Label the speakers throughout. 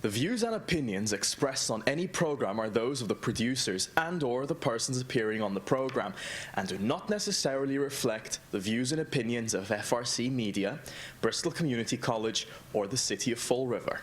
Speaker 1: The views and opinions expressed on any program are those of the producers and/or the persons appearing on the program and do not necessarily reflect the views and opinions of FRC Media, Bristol Community College, or the City of Fall River.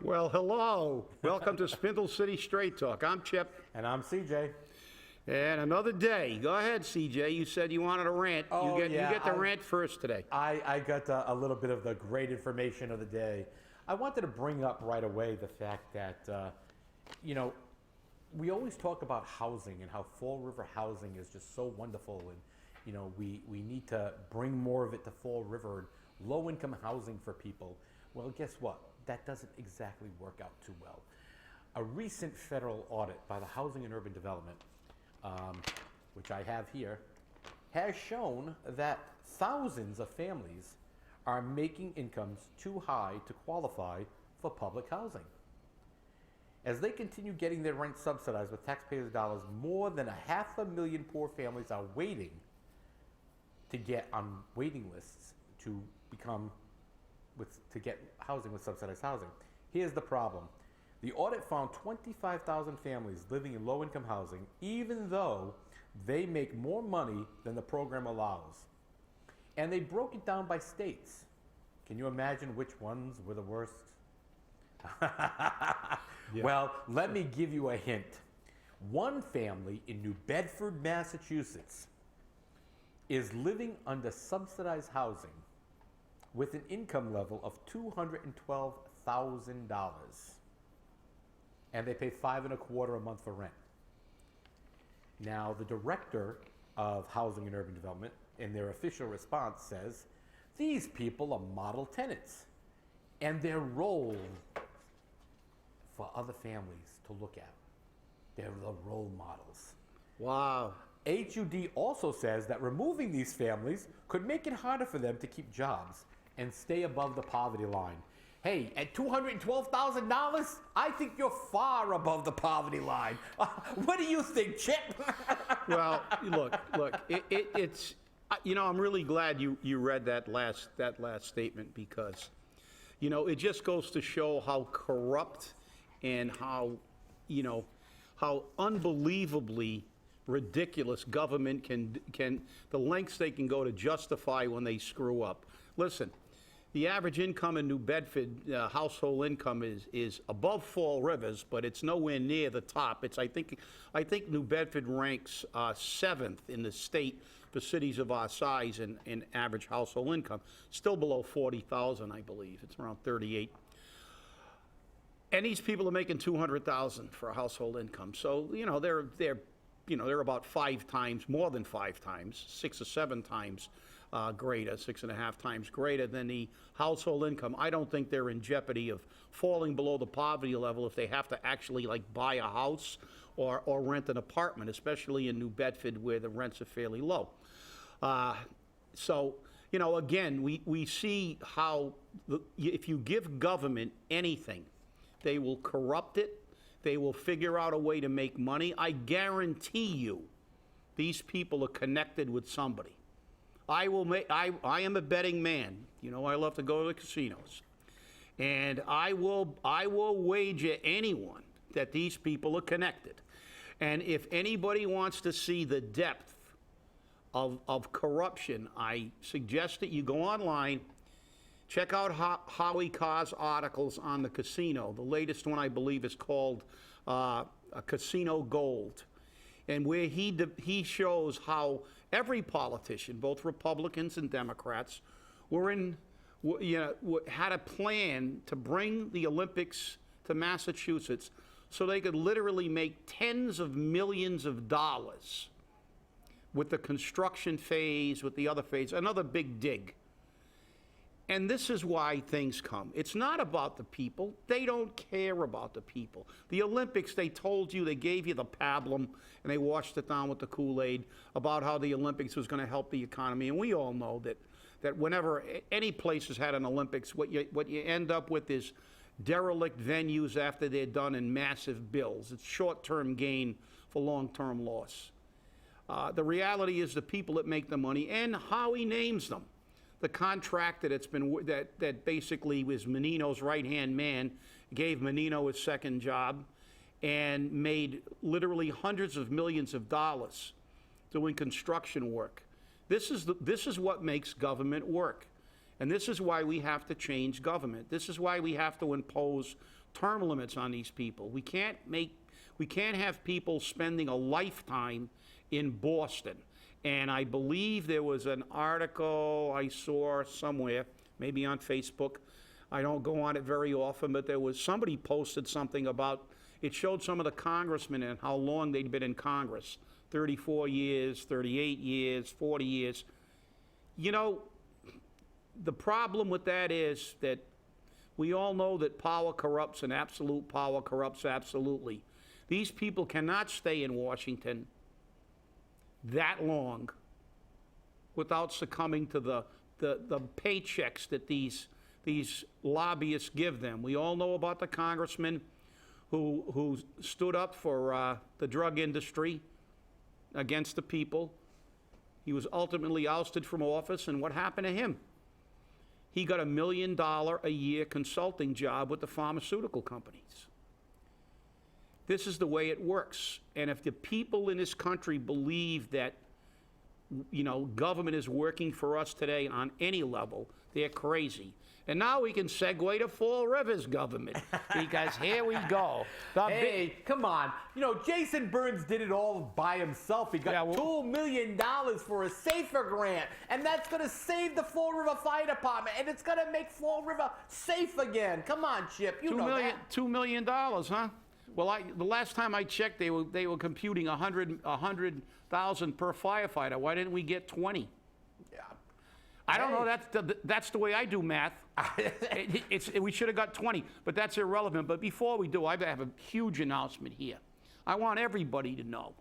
Speaker 2: Well, hello. Welcome to Spindle City Straight Talk. I'm Chip.
Speaker 3: And I'm CJ.
Speaker 2: And another day. Go ahead, CJ. You said you wanted a rant.
Speaker 3: Oh,
Speaker 2: you get the rant first today.
Speaker 3: I got a little bit of the great information of the day. I wanted to bring up right away the fact that, we always talk about housing and how Fall River housing is just so wonderful. And, we need to bring more of it to Fall River and low-income housing for people. Well, guess what? That doesn't exactly work out too well. A recent federal audit by the Housing and Urban Development, which I have here, has shown that thousands of families are making incomes too high to qualify for public housing. As they continue getting their rent subsidized with taxpayers' dollars, more than 500,000 poor families are waiting to get on waiting lists to get housing with subsidized housing. Here's the problem. The audit found 25,000 families living in low-income housing, even though they make more money than the program allows. And they broke it down by states. Can you imagine which ones were the worst? Yeah. Well, let me give you a hint. One family in New Bedford, Massachusetts, is living under subsidized housing with an income level of $212,000. And they pay $5.25 a month for rent. Now, the director of Housing and Urban Development, in their official response, says, these people are model tenants, and they're role for other families to look at. They're the role models.
Speaker 2: Wow.
Speaker 3: HUD also says that removing these families could make it harder for them to keep jobs and stay above the poverty line. Hey, at $212,000, I think you're far above the poverty line. What do you think, Chip?
Speaker 2: Well, look. It's I'm really glad you read that last statement because, it just goes to show how corrupt and how unbelievably ridiculous government can the lengths they can go to justify when they screw up. Listen. The average income in New Bedford, household income is above Fall River's, but it's nowhere near the top. I think New Bedford ranks 7th in the state for cities of our size in average household income. Still below 40,000, I believe. It's around 38. And these people are making 200,000 for a household income. So they're about 5 times, more than 5 times, 6 or 7 times. Greater, 6.5 times greater than the household income. I don't think they're in jeopardy of falling below the poverty level if they have to actually buy a house or rent an apartment, especially in New Bedford where the rents are fairly low. Again, we see how if you give government anything, they will corrupt it. They will figure out a way to make money. I guarantee you these people are connected with somebody. I am a betting man. I love to go to the casinos. And I will wager anyone that these people are connected. And if anybody wants to see the depth of corruption, I suggest that you go online, check out Howie Carr's articles on the casino. The latest one, I believe, is called A Casino Gold. And where he shows how every politician, both Republicans and Democrats, had a plan to bring the Olympics to Massachusetts so they could literally make tens of millions of dollars with the construction phase, with the other phase, another big dig. And this is why things come. It's not about the people. They don't care about the people. The Olympics, they told you, they gave you the pablum, and they washed it down with the Kool-Aid about how the Olympics was going to help the economy. And we all know that whenever any place has had an Olympics, what you end up with is derelict venues after they're done and massive bills. It's short-term gain for long-term loss. The reality is the people that make the money and how he names them. The contractor that basically was Menino's right-hand man, gave Menino his second job, and made literally hundreds of millions of dollars doing construction work. This is what makes government work. And this is why we have to change government. This is why we have to impose term limits on these people. We can't have people spending a lifetime in Boston. And I believe there was an article I saw somewhere, maybe on Facebook. I don't go on it very often, but somebody posted something about, it showed some of the congressmen and how long they'd been in Congress. 34 years, 38 years, 40 years. You know, the problem with that is that we all know that power corrupts and absolute power corrupts absolutely. These people cannot stay in Washington that long without succumbing to the paychecks that these lobbyists give them. We all know about the congressman who stood up for the drug industry against the people. He was ultimately ousted from office, and what happened to him? He got $1 million a year consulting job with the pharmaceutical companies. This is the way it works. And if the people in this country believe that, you know, government is working for us today on any level, they're crazy. And now we can segue to Fall River's government, because here we go.
Speaker 3: Hey, come on. You know, Jason Burns did it all by himself. He got $2 million for a SAFER grant, and that's going to save the Fall River Fire Department, and it's going to make Fall River safe again. Come on, Chip. You know that.
Speaker 2: $2 million, huh? Well, the last time I checked, they were computing $100,000 per firefighter. Why didn't we get 20?
Speaker 3: Yeah.
Speaker 2: I don't know. That's the way I do math. We should have got 20, but that's irrelevant. But before we do, I have a huge announcement here. I want everybody to know.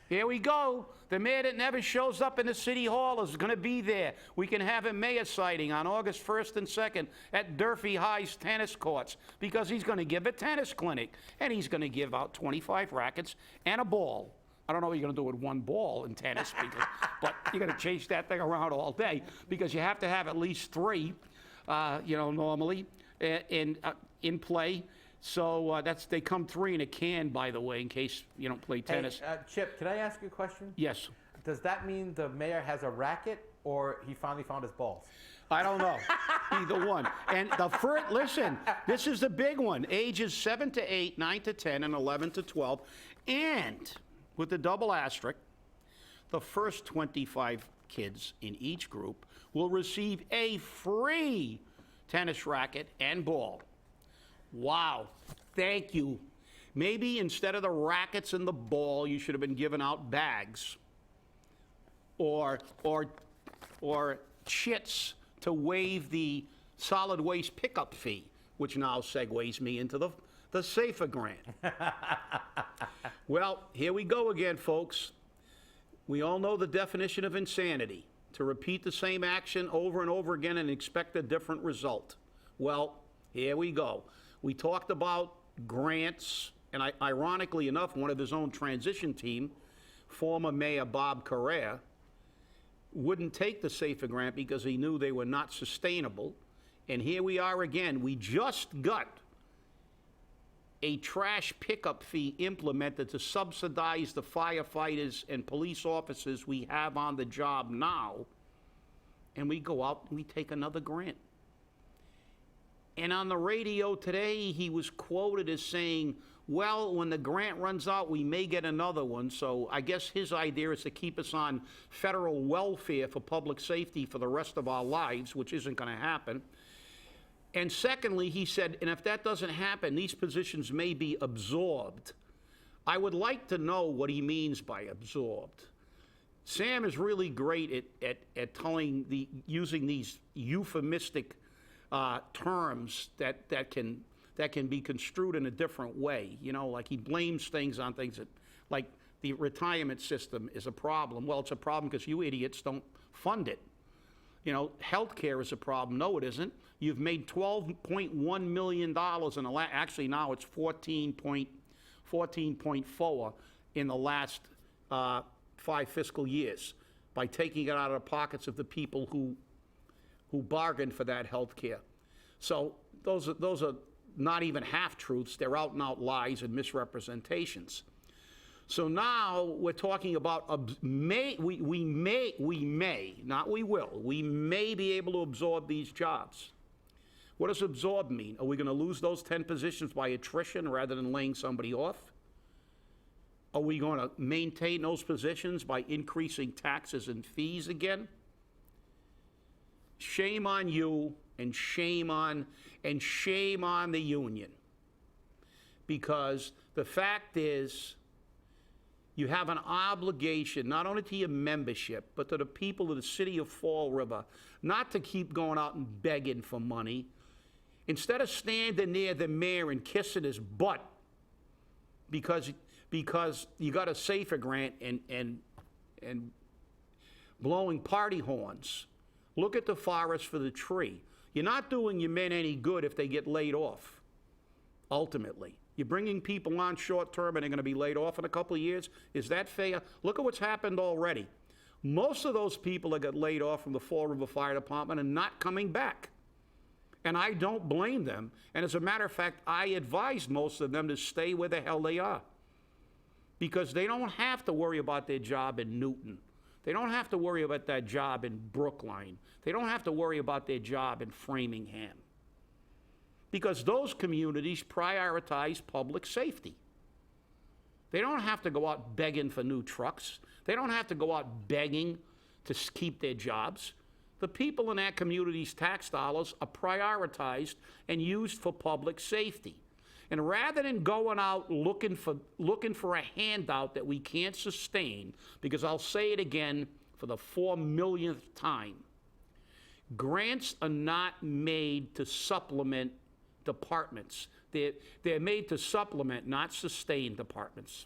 Speaker 2: Here we go. The mayor that never shows up in the city hall is going to be there. We can have a mayor sighting on August 1st and 2nd at Durfee High's tennis courts, because he's going to give a tennis clinic, and he's going to give out 25 rackets and a ball. I don't know what you're going to do with one ball in tennis, but you're going to chase that thing around all day, because you have to have at least 3, normally in play. So they come 3 in a can, by the way, in case you don't play tennis.
Speaker 3: Hey, Chip, can I ask you a question?
Speaker 2: Yes.
Speaker 3: Does that mean the mayor has a racket, or he finally found his balls?
Speaker 2: I don't know. Either one. And listen, this is the big one. Ages 7 to 8, 9 to 10, and 11 to 12. And with the double asterisk, the first 25 kids in each group will receive a free tennis racket and ball. Wow, thank you. Maybe instead of the rackets and the ball, you should have been giving out bags or chits to waive the solid waste pickup fee, which now segues me into the SAFER grant. Well, here we go again, folks. We all know the definition of insanity: to repeat the same action over and over again and expect a different result. Well, here we go. We talked about grants, and ironically enough, one of his own transition team, former Mayor Bob Correa, wouldn't take the SAFER grant because he knew they were not sustainable. And here we are again. We just got a trash pickup fee implemented to subsidize the firefighters and police officers we have on the job now. And we go out and we take another grant. And on the radio today, he was quoted as saying, well, when the grant runs out, we may get another one. So I guess his idea is to keep us on federal welfare for public safety for the rest of our lives, which isn't going to happen. And secondly, he said, and if that doesn't happen, these positions may be absorbed I would like to know what he means by absorbed. Sam is really great at using these euphemistic terms that can be construed in a different way. You know, like he blames things on things that, like the retirement system is a problem. Well, it's a problem because you idiots don't fund it. You know, healthcare is a problem. No, it isn't. You've made $12.1 million in the actually now it's 14.4 in the last 5 fiscal years by taking it out of the pockets of the people who bargained for that health care. So those are not even half-truths. They're out-and-out lies and misrepresentations. So now we're talking about we may, not we will, we may be able to absorb these jobs. What does absorb mean? Are we going to lose those 10 positions by attrition rather than laying somebody off? Are we going to maintain those positions by increasing taxes and fees again? Shame on you, and shame on the union. Because the fact is, you have an obligation, not only to your membership, but to the people of the city of Fall River, not to keep going out and begging for money. Instead of standing near the mayor and kissing his butt because you got a SAFER grant and blowing party horns, look at the forest for the tree. You're not doing your men any good if they get laid off, ultimately. You're bringing people on short term and they're going to be laid off in a couple of years. Is that fair? Look at what's happened already. Most of those people that got laid off from the Fall River Fire Department are not coming back. And I don't blame them. And as a matter of fact, I advised most of them to stay where the hell they are. Because they don't have to worry about their job in Newton. They don't have to worry about that job in Brookline. They don't have to worry about their job in Framingham. Because those communities prioritize public safety. They don't have to go out begging for new trucks. They don't have to go out begging to keep their jobs. The people in that community's tax dollars are prioritized and used for public safety. And rather than going out looking for a handout that we can't sustain, because I'll say it again for the 4 millionth time, grants are not made to supplement departments. They're made to supplement, not sustain departments,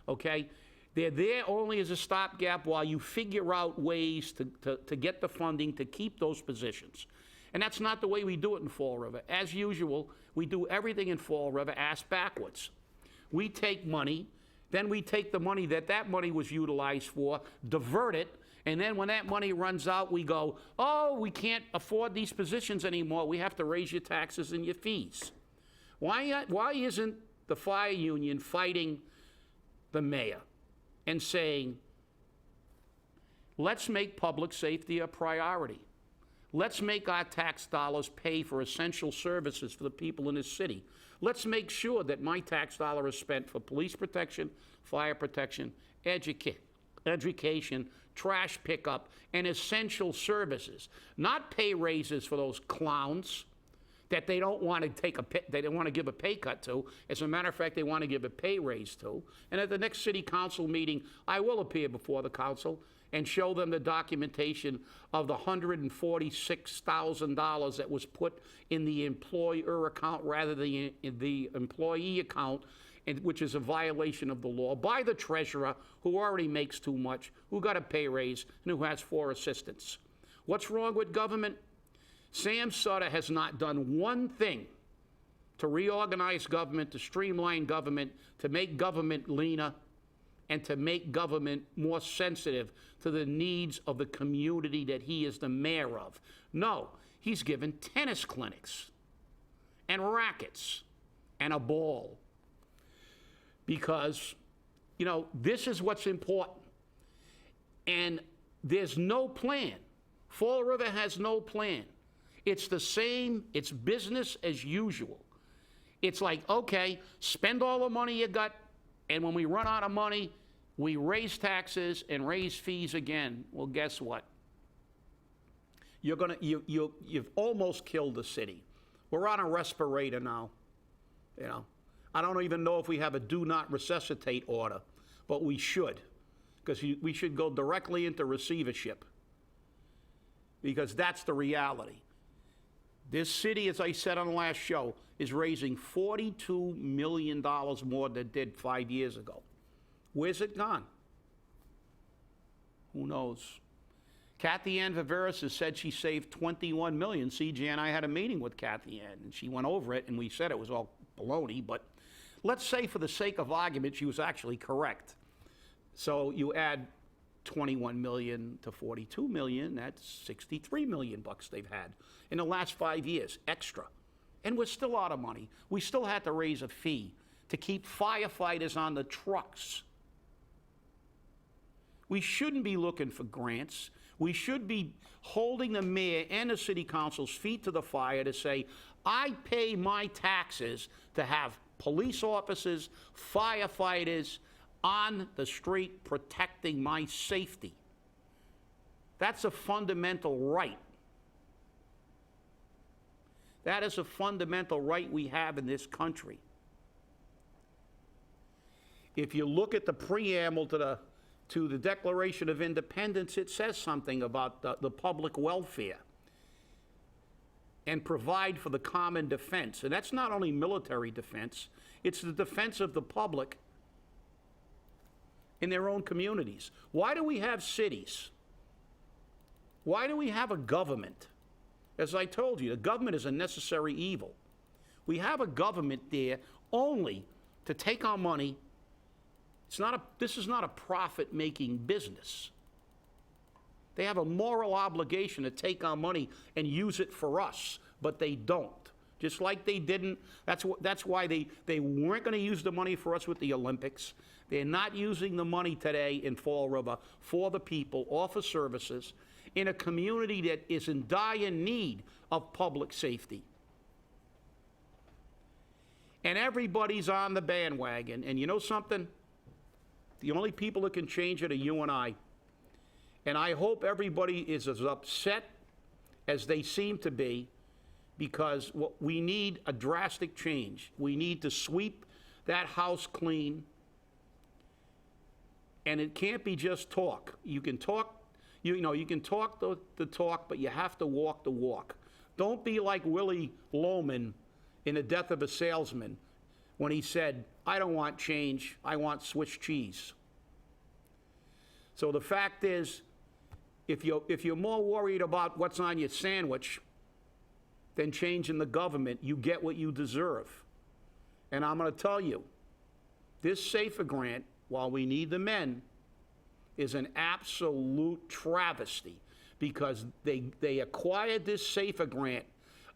Speaker 2: okay? They're there only as a stopgap while you figure out ways to get the funding to keep those positions. And that's not the way we do it in Fall River. As usual, we do everything in Fall River ass backwards. We take money, then we take the money that money was utilized for, divert it, and then when that money runs out, we go, oh, we can't afford these positions anymore. We have to raise your taxes and your fees. Why isn't the fire union fighting the mayor and saying, let's make public safety a priority. Let's make our tax dollars pay for essential services for the people in this city. Let's make sure that my tax dollar is spent for police protection, fire protection, education, trash pickup, and essential services. Not pay raises for those clowns that they don't want to give a pay cut to. As a matter of fact, they want to give a pay raise to. And at the next city council meeting, I will appear before the council and show them the documentation of the $146,000 that was put in the employer account rather than in the employee account, which is a violation of the law, by the treasurer, who already makes too much, who got a pay raise, and who has 4 assistants. What's wrong with government? Sam Sutter has not done one thing to reorganize government, to streamline government, to make government leaner, and to make government more sensitive to the needs of the community that he is the mayor of. No, he's given tennis clinics and rackets and a ball. Because, you know, this is what's important. And there's no plan. Fall River has no plan. It's the same, it's business as usual. It's like, okay, spend all the money you got, and when we run out of money, we raise taxes and raise fees again. Well, guess what? You've almost killed the city. We're on a respirator now, you know. I don't even know if we have a do not resuscitate order, but we should, because we should go directly into receivership, because that's the reality. This city, as I said on the last show, is raising $42 million more than it did 5 years ago. Where's it gone? Who knows? Kathy Ann Viveris has said she saved $21 million. CJ and I had a meeting with Kathy Ann, and she went over it, and we said it was all baloney, but let's say for the sake of argument, she was actually correct. So you add 21 million to 42 million, that's 63 million bucks they've had in the last 5 years, extra. And we're still out of money. We still had to raise a fee to keep firefighters on the trucks. We shouldn't be looking for grants. We should be holding the mayor and the city council's feet to the fire to say, I pay my taxes to have police officers, firefighters on the street protecting my safety. That's a fundamental right. That is a fundamental right we have in this country. If you look at the preamble to the Declaration of Independence, it says something about the public welfare and provide for the common defense. And that's not only military defense, it's the defense of the public in their own communities. Why do we have cities? Why do we have a government? As I told you, the government is a necessary evil. We have a government there only to take our money. This is not a profit-making business. They have a moral obligation to take our money and use it for us, but they don't. Just like they didn't, that's why they weren't going to use the money for us with the Olympics. They're not using the money today in Fall River for the people or for services in a community that is in dire need of public safety. And everybody's on the bandwagon. And you know something? The only people that can change it are you and I. And I hope everybody is as upset as they seem to be, because we need a drastic change. We need to sweep that house clean. And it can't be just talk. You can talk, you can talk the talk, but you have to walk the walk. Don't be like Willie Loman in The Death of a Salesman when he said, I don't want change, I want Swiss cheese. So the fact is, if you're more worried about what's on your sandwich than changing the government, you get what you deserve. And I'm going to tell you, this SAFER grant, while we need the men, is an absolute travesty, because they acquired this SAFER grant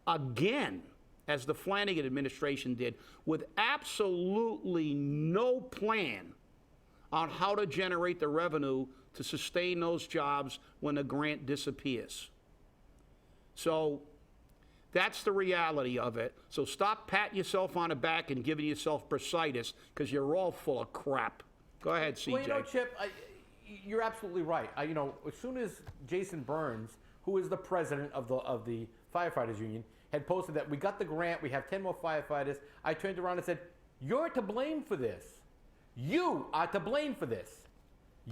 Speaker 2: again, as the Flanagan administration did, with absolutely no plan on how to generate the revenue to sustain those jobs when the grant disappears. So that's the reality of it. So stop patting yourself on the back and giving yourself bursitis, because you're all full of crap. Go ahead, CJ.
Speaker 3: Well, you know, Chip, you're absolutely right. As soon as Jason Burns, who is the president of the firefighters union, had posted that we got the grant, we have 10 more firefighters, I turned around and said, you're to blame for this. You are to blame for this.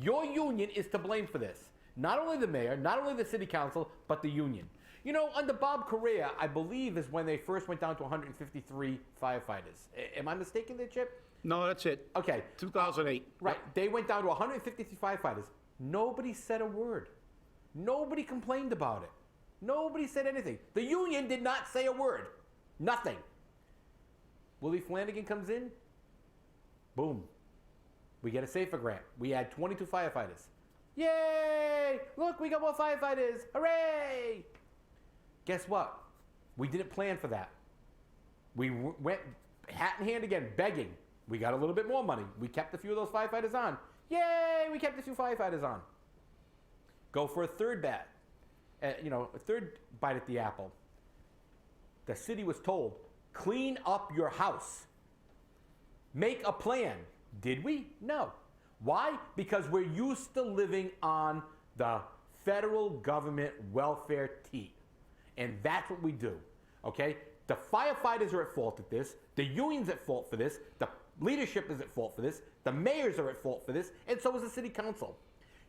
Speaker 3: Your union is to blame for this. Not only the mayor, not only the city council, but the union. You know, under Bob Correa, I believe is when they first went down to 153 firefighters. Am I mistaken there, Chip?
Speaker 2: No, that's it.
Speaker 3: Okay.
Speaker 2: 2008.
Speaker 3: Right. They went down to 153 firefighters. Nobody said a word. Nobody complained about it. Nobody said anything. The union did not say a word. Nothing. Willie Flanagan comes in. Boom. We get a SAFER grant. We add 22 firefighters. Yay! Look, we got more firefighters. Hooray! Guess what? We didn't plan for that. We went hat in hand again, begging. We got a little bit more money. We kept a few of those firefighters on. Yay! We kept a few firefighters on. Go for a third bat. A third bite at the apple. The city was told, clean up your house. Make a plan. Did we? No. Why? Because we're used to living on the federal government welfare tea. And that's what we do. Okay? the firefighters are at fault at this, the union's at fault for this, the leadership is at fault for this, the mayors are at fault for this, and so is the city council.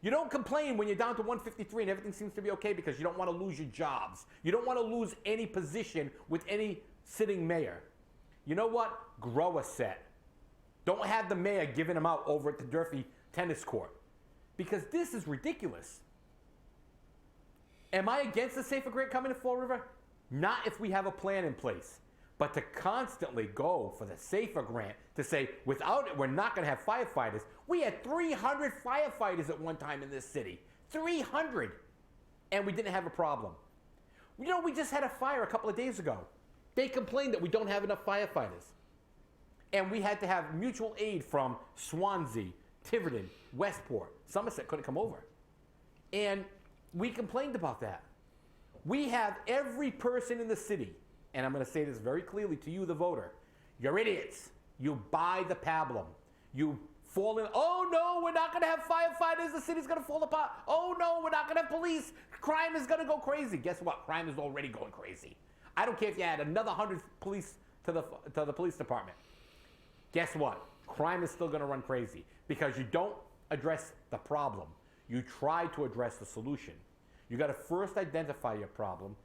Speaker 3: You don't complain when you're down to 153 and everything seems to be okay because you don't want to lose your jobs. You don't want to lose any position with any sitting mayor. You know what? Grow a set. Don't have the mayor giving them out over at the Durfee tennis court, because this is ridiculous. Am I against the safer grant coming to Fall River? Not if we have a plan in place. But to constantly go for the safer grant, to say, without it, we're not going to have firefighters. We had 300 firefighters at one time in this city. 300. And we didn't have a problem. You know, we just had a fire a couple of days ago. They complained that we don't have enough firefighters. And we had to have mutual aid from Swansea, Tiverton, Westport. Somerset couldn't come over. And we complained about that. We have every person in the city, and I'm going to say this very clearly to you, the voter. You're idiots. You buy the pablum. You fall in, oh no, we're not going to have firefighters. The city's going to fall apart. Oh no, we're not going to have police. Crime is going to go crazy. Guess what? Crime is already going crazy. I don't care if you add another 100 police to the police department. Guess what? Crime is still going to run crazy because you don't address the problem. You try to address the solution. You got to first identify your problem,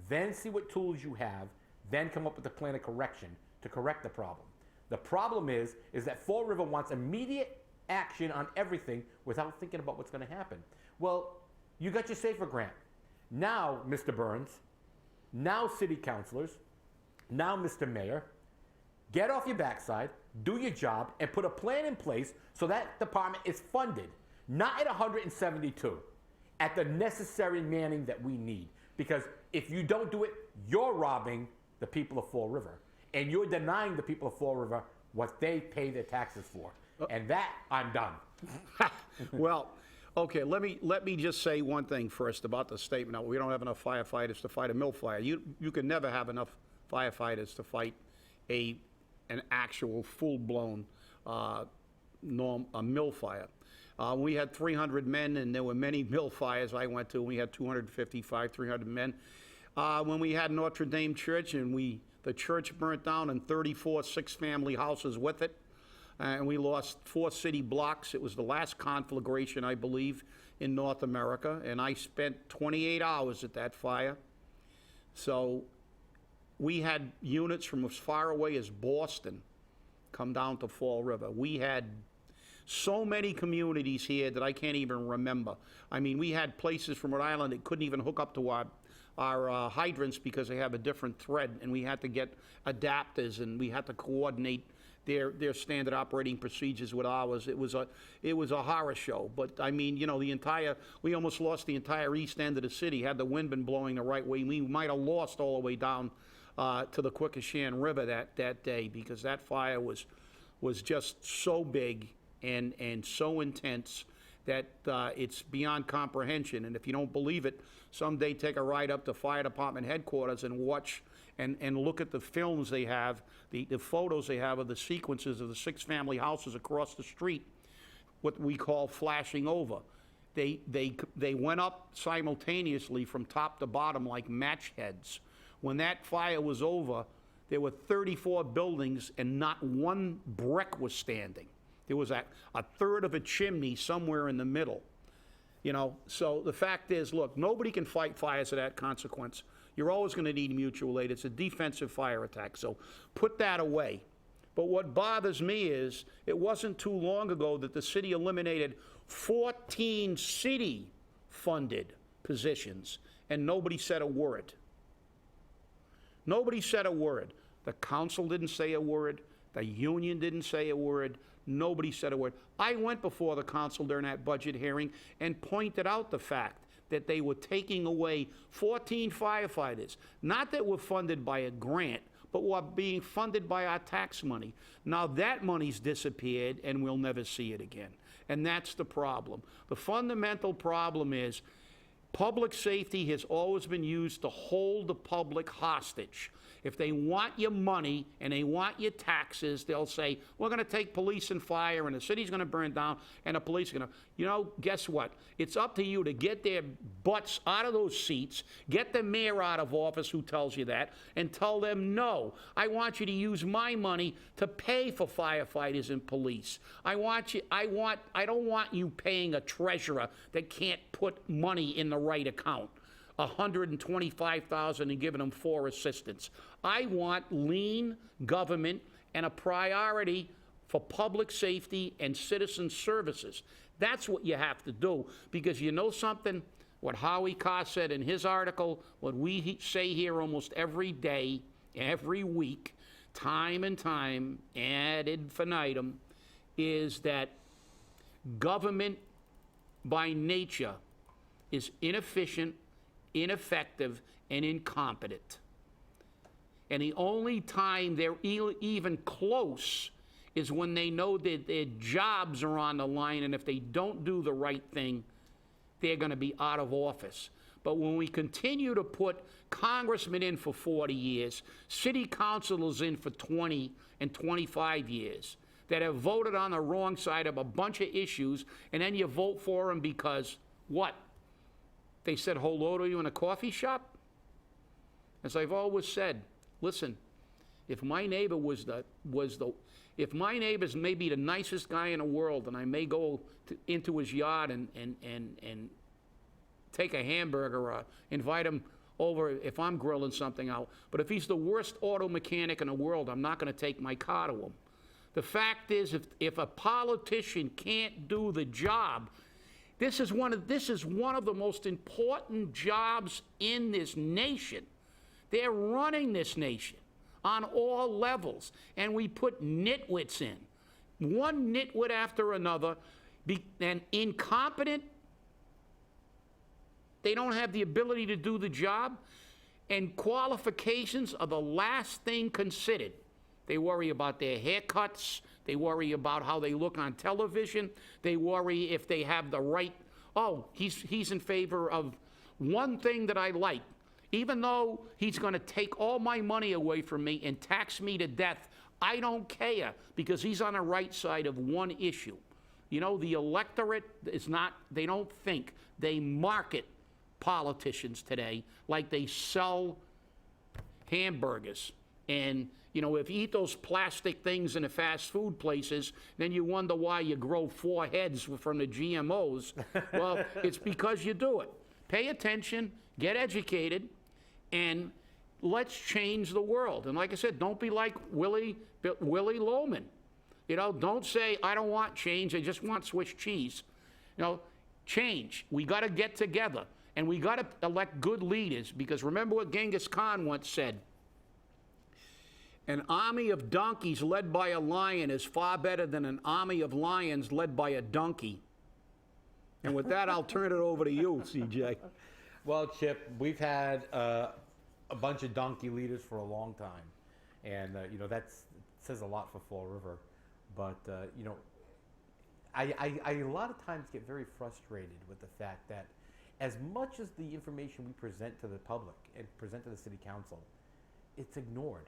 Speaker 3: then see what tools you have, then come up with a plan of correction to correct the problem. The problem is that Fall River wants immediate action on everything without thinking about what's going to happen. Well, you got your safer grant. Now, Mr. Burns, now city councilors, now Mr. Mayor, get off your backside, do your job, and put a plan in place so that department is funded, not at 172, at the necessary manning that we need. Because if you don't do it, you're robbing the people of Fall River, and you're denying the people of Fall River what they pay their taxes for. And that, I'm done.
Speaker 2: Well, okay, let me just say one thing first about the statement. Now, we don't have enough firefighters to fight a mill fire. You can never have enough firefighters to fight an actual full-blown mill fire. We had 300 men, and there were many mill fires I went to. We had 255, 300 men. When we had Notre Dame Church, and the church burnt down and 34 six-family houses with it, and we lost 4 city blocks. It was the last conflagration, I believe, in North America, and I spent 28 hours at that fire. So we had units from as far away as Boston come down to Fall River. We had so many communities here that I can't even remember. I mean, we had places from Rhode Island that couldn't even hook up to our hydrants because they have a different thread, and we had to get adapters, and we had to coordinate their standard operating procedures with ours. It was a horror show. But I mean, you know, we almost lost the entire east end of the city. Had the wind been blowing the right way, we might have lost all the way down to the Quequechan River that day, because that fire was just so big and so intense that it's beyond comprehension. And if you don't believe it, someday take a ride up to fire department headquarters and watch and look at the films they have, the photos they have of the sequences of the 6 family houses across the street, what we call flashing over. They went up simultaneously from top to bottom like match heads. When that fire was over, there were 34 buildings and not one brick was standing. There was a third of a chimney somewhere in the middle. You know, so the fact is, look, nobody can fight fires of that consequence. You're always going to need mutual aid. It's a defensive fire attack, so put that away. But what bothers me is it wasn't too long ago that the city eliminated 14 city-funded positions, and nobody said a word. Nobody said a word. The council didn't say a word. The union didn't say a word. Nobody said a word. I went before the council during that budget hearing and pointed out the fact that they were taking away 14 firefighters, not that were funded by a grant, but were being funded by our tax money. Now that money's disappeared and we'll never see it again. And that's the problem. The fundamental problem is Public safety has always been used to hold the public hostage. If they want your money and they want your taxes, they'll say, we're going to take police and fire, and the city's going to burn down, and the police are going to... You know, guess what? It's up to you to get their butts out of those seats, get the mayor out of office who tells you that, and tell them, no, I want you to use my money to pay for firefighters and police. I don't want you paying a treasurer that can't put money in the right account. $125,000 and giving them 4 assistants. I want lean government and a priority for public safety and citizen services. That's what you have to do, because you know something? What Howie Carr said in his article, what we say here almost every day, every week, time and time, ad infinitum, is that government by nature is inefficient, ineffective, and incompetent. And the only time they're even close is when they know that their jobs are on the line, and if they don't do the right thing, they're going to be out of office. But when we continue to put congressmen in for 40 years, city councilors in for 20 and 25 years, that have voted on the wrong side of a bunch of issues, and then you vote for them because, what? They said hello to you in a coffee shop? As I've always said, listen, if my neighbor if my neighbor's maybe the nicest guy in the world, and I may go into his yard and take a hamburger or invite him over if I'm grilling something out, but if he's the worst auto mechanic in the world, I'm not going to take my car to him. The fact is, if a politician can't do the job, this is one of the most important jobs in this nation. They're running this nation on all levels, and we put nitwits in, one nitwit after another, and incompetent. They don't have the ability to do the job, and qualifications are the last thing considered. They worry about their haircuts. They worry about how they look on television. They worry if they have the right... Oh, he's in favor of one thing that I like. Even though he's going to take all my money away from me and tax me to death, I don't care, because he's on the right side of one issue. You know, the electorate is not... They don't think. They market politicians today like they sell hamburgers. And... You know, if you eat those plastic things in the fast food places, then you wonder why you grow 4 heads from the GMOs. Well, it's because you do it. Pay attention, get educated, and let's change the world. And like I said, don't be like Willie Loman. You know, don't say, I don't want change, I just want Swiss cheese. You know, change. We got to get together, and we got to elect good leaders, because remember what Genghis Khan once said, an army of donkeys led by a lion is far better than an army of lions led by a donkey. And with that, I'll turn it over to you, CJ.
Speaker 3: Well, Chip, we've had a bunch of donkey leaders for a long time. And, you know, that says a lot for Fall River. But, you know, I a lot of times get very frustrated with the fact that as much as the information we present to the public and present to the city council, it's ignored.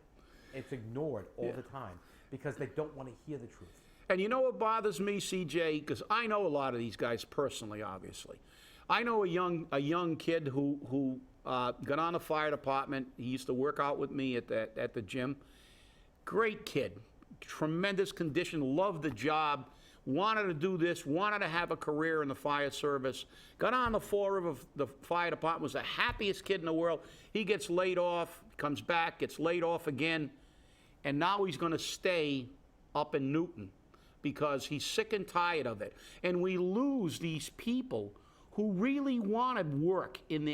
Speaker 3: It's ignored all the time because they don't want to hear the truth.
Speaker 2: And you know what bothers me, CJ? Because I know a lot of these guys personally, obviously. I know a young kid who got on the fire department. He used to work out with me at the gym. Great kid, tremendous condition, loved the job, wanted to do this, wanted to have a career in the fire service. Got on the floor of the fire department, was the happiest kid in the world. He gets laid off, comes back, gets laid off again. And now he's going to stay up in Newton because he's sick and tired of it. And we lose these people who really want to work in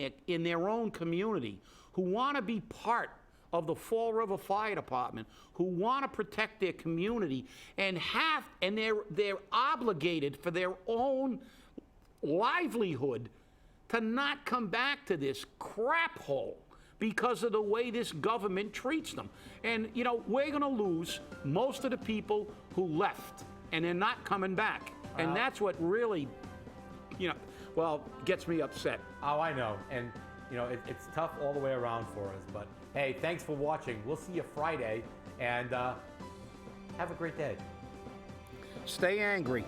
Speaker 2: their own community, who want to be part of the Fall River Fire Department, who want to protect their community, and they're obligated for their own livelihood to not come back to this crap hole because of the way this government treats them. And, you know, we're going to lose most of the people who left, and they're not coming back. And that's what really, you know, well, gets me upset.
Speaker 3: Oh, I know. And, you know, it's tough all the way around for us. But, hey, thanks for watching. We'll see you Friday. And have a great day.
Speaker 2: Stay angry.